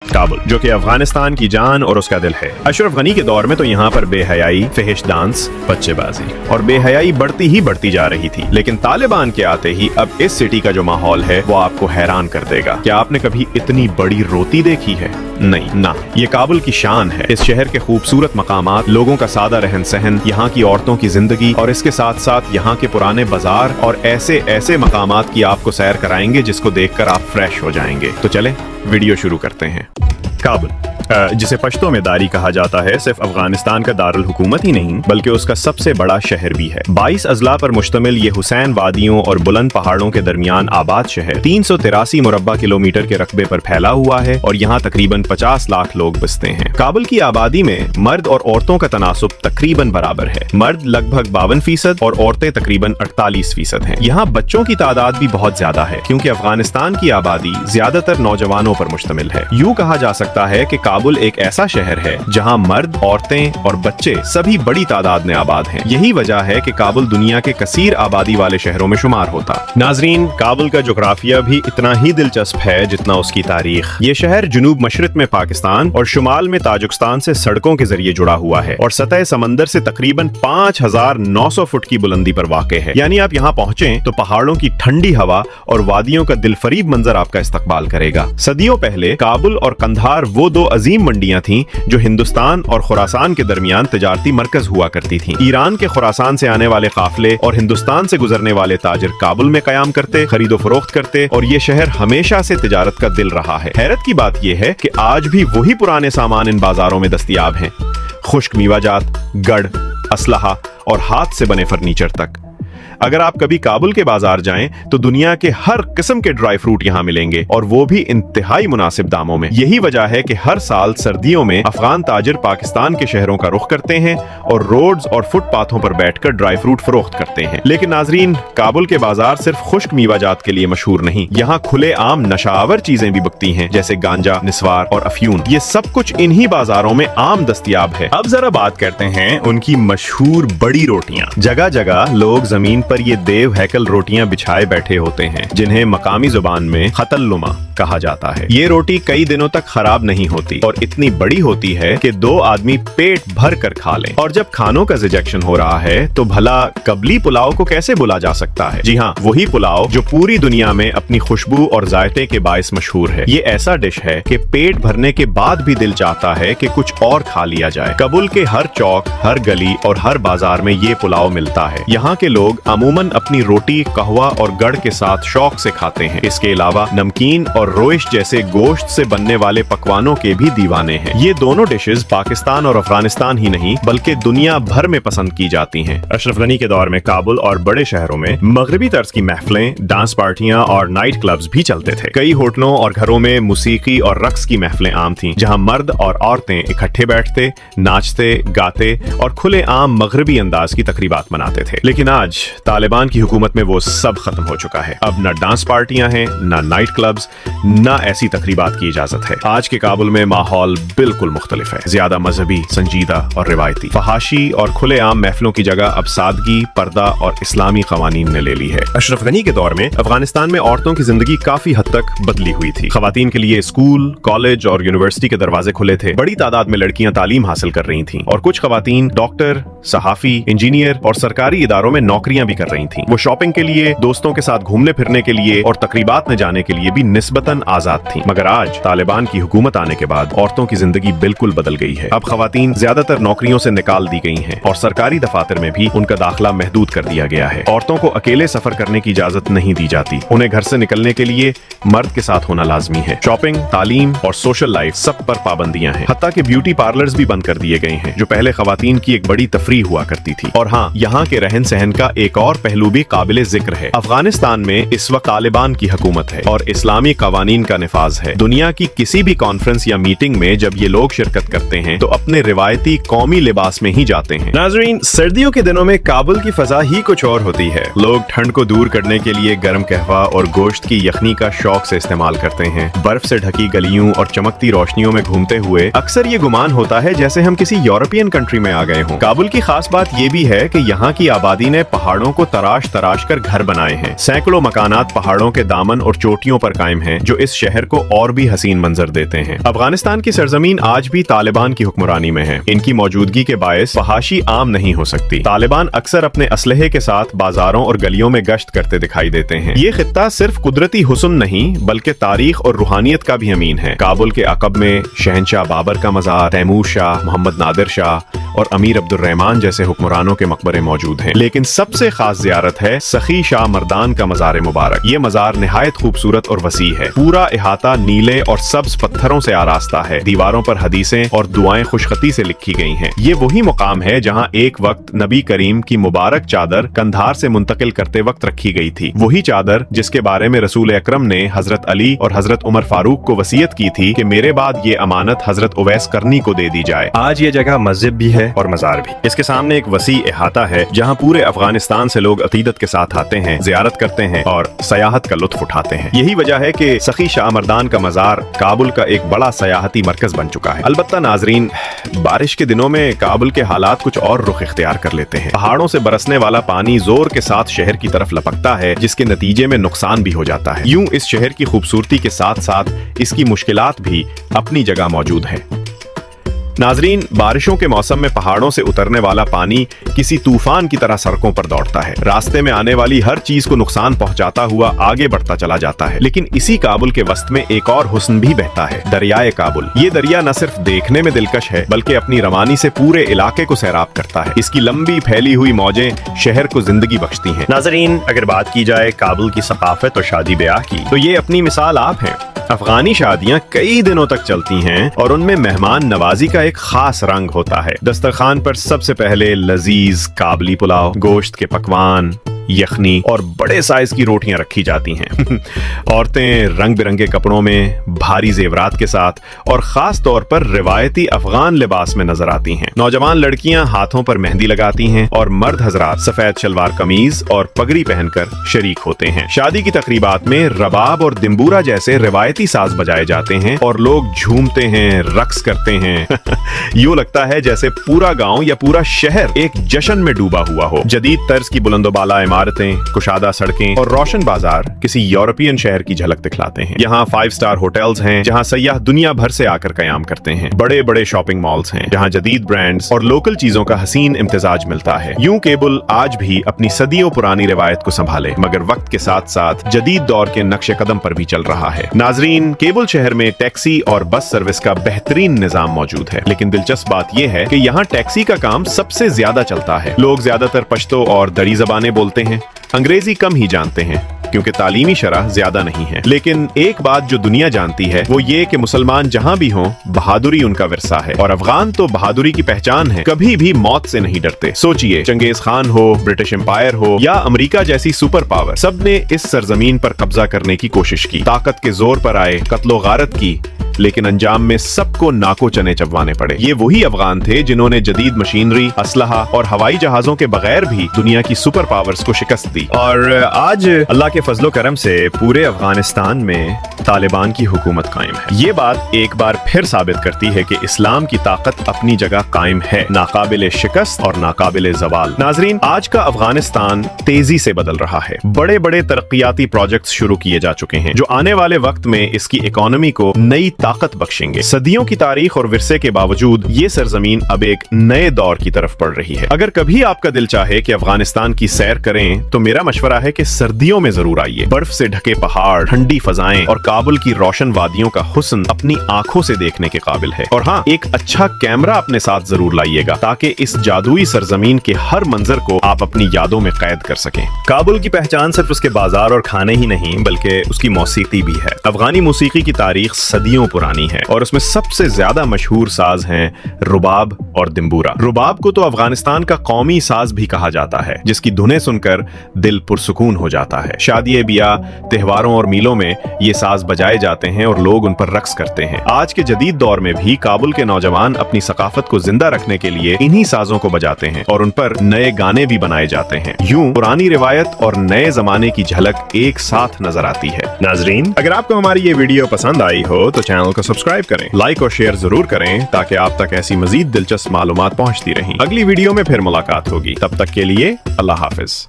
काबुल, जो कि अफगानिस्तान की जान और उसका दिल है। अशरफ गनी के दौर में तो यहाँ पर बेहयाई, फहिश डांस, बच्चेबाजी और बेहयाई बढ़ती जा रही थी, लेकिन तालिबान के आते ही अब इस सिटी का जो माहौल है वो आपको हैरान कर देगा। क्या आपने कभी इतनी बड़ी रोटी देखी है? नहीं ना, ये काबुल की शान है। इस शहर के खूबसूरत मकामात, लोगों का सादा रहन सहन, यहाँ की औरतों की जिंदगी और इसके साथ साथ यहाँ के पुराने बाजार और ऐसे मकामात की आपको सैर कराएंगे जिसको देखकर आप फ्रेश हो जाएंगे। तो चले वीडियो शुरू करते हैं। काबुल, जिसे पश्तो में दारी कहा जाता है, सिर्फ अफगानिस्तान का दारुल हुकूमत ही नहीं बल्कि उसका सबसे बड़ा शहर भी है। 22 अजला पर मुश्तमिल ये हुसैन वादियों और बुलंद पहाड़ों के दरमियान आबाद शहर 383 मुरब्बा किलोमीटर के रकबे पर फैला हुआ है और यहाँ तकरीबन 50 लाख लोग बसते हैं। काबुल की आबादी में मर्द और औरतों का तनासुब तकरीबन बराबर है। मर्द लगभग 52% और औरतें तकरीबन 48% हैं। यहाँ बच्चों की तादाद भी बहुत ज्यादा है क्योंकि अफगानिस्तान की आबादी ज्यादातर नौजवानों पर मुश्तमिल है। यूँ कहा जा सकता है कि काबुल एक ऐसा शहर है जहां मर्द, औरतें और बच्चे सभी बड़ी तादाद में आबाद हैं। यही वजह है कि काबुल दुनिया के कसीर आबादी वाले शहरों में शुमार होता। नाजरीन, काबुल का जोग्राफिया भी इतना ही दिलचस्प है जितना उसकी तारीख। ये शहर जुनूब मशरिक में पाकिस्तान और शुमाल में ताजिकिस्तान से सड़कों के जरिए जुड़ा हुआ है और सतह समंदर से तकरीबन 5900 फुट की बुलंदी पर वाक़े है। यानी आप यहाँ पहुँचे तो पहाड़ों की ठंडी हवा और वादियों का दिलफरीब मंजर आपका इस्तकबाल करेगा। सदियों पहले काबुल और कंधार वो दो अजीम मंडियां थीं जो हिंदुस्तान और खुरासान के दरमियान तिजारती मरकज हुआ करती थीं। ईरान के खुरासान से आने वाले काफिले और हिंदुस्तान से गुजरने वाले ताजिर काबुल में कयाम करते, खरीदो फरोख्त करते और ये शहर हमेशा से तिजारत का दिल रहा है। हैरत की बात यह है कि आज भी वही पुराने सामान इन बाजारों में दस्तयाब हैं। खुश्क मीवाजात, गढ़, असलहा और हाथ से बने फर्नीचर तक। अगर आप कभी काबुल के बाजार जाएं तो दुनिया के हर किस्म के ड्राई फ्रूट यहाँ मिलेंगे और वो भी इंतहाई मुनासिब दामों में। यही वजह है कि हर साल सर्दियों में अफगान ताजिर पाकिस्तान के शहरों का रुख करते हैं और रोड्स और फुटपाथों पर बैठकर ड्राई फ्रूट फरोख्त करते हैं। लेकिन नाजरीन, काबुल के बाजार सिर्फ खुश्क मीवाजात के लिए मशहूर नहीं, यहाँ खुले आम नशावर चीजें भी बिकती हैं जैसे गांजा, निस्वार और अफ्यून। ये सब कुछ इन्हीं बाजारों में आम दस्तयाब है। अब जरा बात करते हैं उनकी मशहूर बड़ी रोटियां। जगह जगह लोग जमीन पर ये देव हैकल रोटियां बिछाए बैठे होते हैं जिन्हें मकामी जुबान में खतल्लुमा कहा जाता है। ये रोटी कई दिनों तक खराब नहीं होती और इतनी बड़ी होती है कि 2 आदमी पेट भर कर खा लें। और जब खानों का रिजेक्शन हो रहा है तो भला कबली पुलाव को कैसे भुला जा सकता है? जी हाँ, वही पुलाव जो पूरी दुनिया में अपनी खुशबू और जायके के बायस मशहूर है। ये ऐसा डिश है कि पेट भरने के बाद भी दिल चाहता है कि कुछ और खा लिया जाए। काबुल के हर चौक, हर गली और हर बाजार में ये पुलाव मिलता है। यहाँ के लोग अमूमन अपनी रोटी, कहवा और गढ़ के साथ शौक से खाते हैं। इसके अलावा नमकीन और रोइश जैसे गोश्त से बनने वाले पकवानों के भी दीवाने हैं। ये दोनों डिशेस पाकिस्तान और अफगानिस्तान ही नहीं बल्कि दुनिया भर में पसंद की जाती हैं। अशरफ गनी के दौर में काबुल और बड़े शहरों में मगरबी तर्ज की महफिलें, डांस पार्टियां और नाइट क्लब्स भी चलते थे। कई होटलों और घरों में मूसीकी और रक्स की महफिलें आम थीं, जहां मर्द और औरतें इकट्ठे बैठते, नाचते, गाते और खुले आम मगरबी अंदाज की तकरीबात मनाते थे। लेकिन आज तालिबान की हुकूमत में वो सब खत्म हो चुका है। अब न डांस पार्टियां हैं, न नाइट क्लब्स, न ऐसी तकरीबात की इजाजत है। आज के काबुल में माहौल बिल्कुल मुख्तलिफ है, ज्यादा मजहबी, संजीदा और रिवायती। फहाशी और खुले आम महफिलों की जगह अब सादगी, पर्दा और इस्लामी कवानीन ने ले ली है। अशरफ गनी के दौर में अफगानिस्तान में औरतों की जिंदगी काफी हद तक बदली हुई थी। खवातीन के लिए स्कूल, कॉलेज और यूनिवर्सिटी के दरवाजे खुले थे। बड़ी तादाद में लड़कियां तालीम हासिल कर रही थीं और कुछ खवातीन डॉक्टर, सहाफी, इंजीनियर और सरकारी इदारों में नौकरियां भी कर रही थीं। वो शॉपिंग के लिए, दोस्तों के साथ घूमने फिरने के लिए और तकरीबात में जाने के लिए भी निस्बतन आजाद थीं। मगर आज तालिबान की हुकूमत आने के बाद औरतों की जिंदगी बिल्कुल बदल गई है। अब खवातीन ज्यादातर नौकरियों से निकाल दी गई हैं और सरकारी दफातर में भी उनका दाखिला महदूद कर दिया गया है। औरतों को अकेले सफर करने की इजाजत नहीं दी जाती। उन्हें घर से निकलने के लिए मर्द के साथ होना लाजमी है। शॉपिंग, तालीम और सोशल लाइफ सब पर पाबंदियां हैं। हत्ता कि ब्यूटी पार्लर्स भी बंद कर दिए गए हैं जो पहले खवातीन की एक बड़ी तफरीह हुआ करती थी। और हाँ, यहाँ के रहन सहन का एक और पहलू भी काबिले जिक्र है। अफगानिस्तान में इस वक्त तालिबान की हुकूमत है और इस्लामी कवानीन का निफाज है। दुनिया की किसी भी कॉन्फ्रेंस या मीटिंग में जब ये लोग शिरकत करते हैं तो अपने रिवायती कौमी लिबास में ही जाते हैं। नाजरीन, सर्दियों के दिनों में काबुल की फजा ही कुछ और होती है। लोग ठंड को दूर करने के लिए गर्म कहवा और गोश्त की यखनी का शौक से इस्तेमाल करते हैं। बर्फ से ढकी गलियों और चमकती रोशनियों में घूमते हुए अक्सर ये गुमान होता है जैसे हम किसी यूरोपियन कंट्री में आ गए हों। काबुल की खास बात ये भी है कि यहाँ की आबादी ने पहाड़ों पहाड़ों को तराश तराश कर घर बनाए हैं। सैकड़ों मकानात पहाड़ों के दामन और चोटियों पर कायम हैं, जो इस शहर को और भी हसीन मंजर देते हैं। अफगानिस्तान की सरजमीन आज भी तालिबान की हुक्मरानी में है। इनकी मौजूदगी के बायस फहाशी आम नहीं हो सकती। तालिबान अक्सर अपने असलहे के साथ बाजारों और गलियों में गश्त करते दिखाई देते हैं। ये खित्ता सिर्फ कुदरती हुस्न नहीं बल्कि तारीख और रूहानियत का भी अमीन है। काबुल के अकब में शहंशाह बाबर का मज़ार, तैमूर शाह, मोहम्मद नादिर शाह और अमीर अब्दुर्रहमान जैसे हुक्मरानों के मकबरे मौजूद हैं। लेकिन सबसे खास ज़ियारत है सखी शाह मर्दान का मज़ार मुबारक। ये मज़ार निहायत खूबसूरत और वसी है। पूरा इहाता नीले और सब्ज पत्थरों से आरास्ता है। दीवारों पर हदीसें और दुआएं खुशखती से लिखी गई हैं। ये वही मुकाम है जहां एक वक्त नबी करीम की मुबारक चादर कंधार से मुंतकिल करते वक्त रखी गई थी। वही चादर जिसके बारे में रसूल अकरम ने हजरत अली और हजरत उमर फारूक को वसीयत की थी कि मेरे बाद ये अमानत हजरत उवैस करनी को दे दी जाए। आज ये जगह मस्जिद भी है और मज़ार भी। इसके सामने एक वसी इहाता है जहाँ पूरे अफगानिस्तान से लोग अकीदत के साथ आते हैं, ज़ियारत करते हैं और सयाहत का लुत्फ उठाते हैं। यही वजह है कि सखी शाह मर्दान का मज़ार काबुल का एक बड़ा सयाहती मरकज बन चुका है। अलबत्ता नाजरीन, बारिश के दिनों में काबुल के हालात कुछ और रुख इख्तियार कर लेते हैं। पहाड़ों से बरसने वाला पानी जोर के साथ शहर की तरफ लपकता है, जिसके नतीजे में नुकसान भी हो जाता है। यूं इस शहर की खूबसूरती के साथ साथ इसकी मुश्किलात भी अपनी जगह मौजूद है। नाजरीन, बारिशों के मौसम में पहाड़ों से उतरने वाला पानी किसी तूफान की तरह सड़कों पर दौड़ता है। रास्ते में आने वाली हर चीज को नुकसान पहुंचाता हुआ आगे बढ़ता चला जाता है। लेकिन इसी काबुल के वस्त में एक और हुस्न भी बहता है, दरियाए काबुल। ये दरिया न सिर्फ देखने में दिलकश है बल्कि अपनी रवानी से पूरे इलाके को सैराब करता है। इसकी लंबी फैली हुई मौजें शहर को जिंदगी बख्शती हैं। नाजरीन, अगर बात की जाए काबुल की सकाफत और शादी ब्याह की, तो ये अपनी मिसाल आप हैं। अफगानी शादियां कई दिनों तक चलती हैं और उनमें मेहमान नवाजी का एक खास रंग होता है। दस्तरखान पर सबसे पहले लजीज काबली पुलाव, गोश्त के पकवान, यखनी और बड़े साइज की रोटियां रखी जाती हैं। औरतें रंग बिरंगे कपड़ों में, भारी जेवरात के साथ और खास तौर पर रिवायती अफगान लिबास में नजर आती हैं। नौजवान लड़कियां हाथों पर मेहंदी लगाती हैं और मर्द हजरात सफेद शलवार कमीज और पगड़ी पहनकर शरीक होते हैं। शादी की तकरीबात में रबाब और दिम्बूरा जैसे रिवायती साज बजाए जाते हैं और लोग झूमते हैं, रक्स करते हैं। यूं लगता है जैसे पूरा गांव या पूरा शहर एक जश्न में डूबा हुआ हो। जदीद तर्ज की बुलंदोबाला इमारतें, कुशादा सड़कें और रोशन बाजार किसी यूरोपियन शहर की झलक दिखलाते हैं। यहाँ 5 स्टार होटल्स हैं जहाँ सयाह दुनिया भर से आकर कयाम करते हैं। बड़े बड़े शॉपिंग मॉल्स हैं जहाँ जदीद ब्रांड्स और लोकल चीजों का हसीन इम्तिजाज मिलता है। यूं केबुल आज भी अपनी सदियों पुरानी रिवायत को संभाले मगर वक्त के साथ साथ जदीद दौर के नक्शे कदम पर भी चल रहा है। नाजरीन, केबुल शहर में टैक्सी और बस सर्विस का बेहतरीन निजाम मौजूद है। लेकिन दिलचस्प बात यह है कि यहाँ टैक्सी का काम सबसे ज्यादा चलता है। लोग ज्यादातर पश्तो और दरी जबानें बोलते हैं, अंग्रेजी कम ही जानते हैं क्योंकि तालीमी शरह ज्यादा नहीं है। लेकिन एक बात जो दुनिया जानती है वो ये कि मुसलमान जहां भी हों, बहादुरी उनका विरसा है और अफगान तो बहादुरी की पहचान है। कभी भी मौत से नहीं डरते। सोचिए, चंगेज खान हो, ब्रिटिश एम्पायर हो या अमेरिका जैसी सुपर पावर, सब ने इस सरजमीन पर कब्जा करने की कोशिश की, ताकत के जोर पर आए, कत्लो गारत की, लेकिन अंजाम में सबको नाको चने चबवाने पड़े। ये वही अफगान थे जिन्होंने जदीद मशीनरी, असलहा और हवाई जहाजों के बगैर भी दुनिया की सुपर पावर्स को शिकस्त दी। और आज अल्लाह के फजलो करम से पूरे अफगानिस्तान में तालिबान की हुकूमत कायम है। ये बात एक बार फिर साबित करती है कि इस्लाम की ताकत अपनी जगह कायम है, नाकाबिले शिकस्त और नाकाबिले जवाल। नाजरीन, आज का अफगानिस्तान तेजी से बदल रहा है। बड़े बड़े तरक्याती प्रोजेक्ट्स शुरू किए जा चुके हैं जो आने वाले वक्त में इसकी इकोनॉमी को नई ताकत बख्शेंगे। सदियों की तारीख और विरसे के बावजूद ये सरजमीन अब एक नए दौर की तरफ बढ़ रही है। अगर कभी आपका दिल चाहे कि अफगानिस्तान की सैर करें तो मेरा मशवरा है कि सर्दियों में जरूर आइए। बर्फ से ढके पहाड़, ठंडी फजाएं और काबुल की रोशन वादियों का हुस्न अपनी आंखों से देखने के काबिल है। और हाँ, एक अच्छा कैमरा अपने साथ जरूर लाइएगा ताकि इस जादुई सरजमीन के हर मंजर को आप अपनी यादों में कैद कर सकें। काबुल की पहचान सिर्फ उसके बाजार और खाने ही नहीं बल्कि उसकी मौसीकी भी है। अफगानी मौसीकी की तारीख सदियों पुरानी है और उसमें सबसे ज्यादा मशहूर साज हैं रुबाब और दिम्बूरा। रुबाब को तो अफगानिस्तान का कौमी साज भी कहा जाता है, जिसकी धुनें सुनकर दिल पुरसुकून हो जाता है। शादी ब्याह, त्योहारों और मीलों में ये साज बजाए जाते हैं और लोग उन पर रक्स करते हैं। आज के जदीद दौर में भी काबुल के नौजवान अपनी सकाफत को जिंदा रखने के लिए इन्हीं साजों को बजाते हैं और उन पर नए गाने भी बनाए जाते हैं। यूं पुरानी रिवायत और नए जमाने की झलक एक साथ नजर आती है। नाजरीन, अगर आपको हमारी ये वीडियो पसंद आई हो तो चैनल को सब्सक्राइब करें, लाइक और शेयर जरूर करें ताकि आप तक ऐसी मजीद दिलचस्प मालूमात पहुंचती रहें। अगली वीडियो में फिर मुलाकात होगी, तब तक के लिए अल्लाह हाफिज।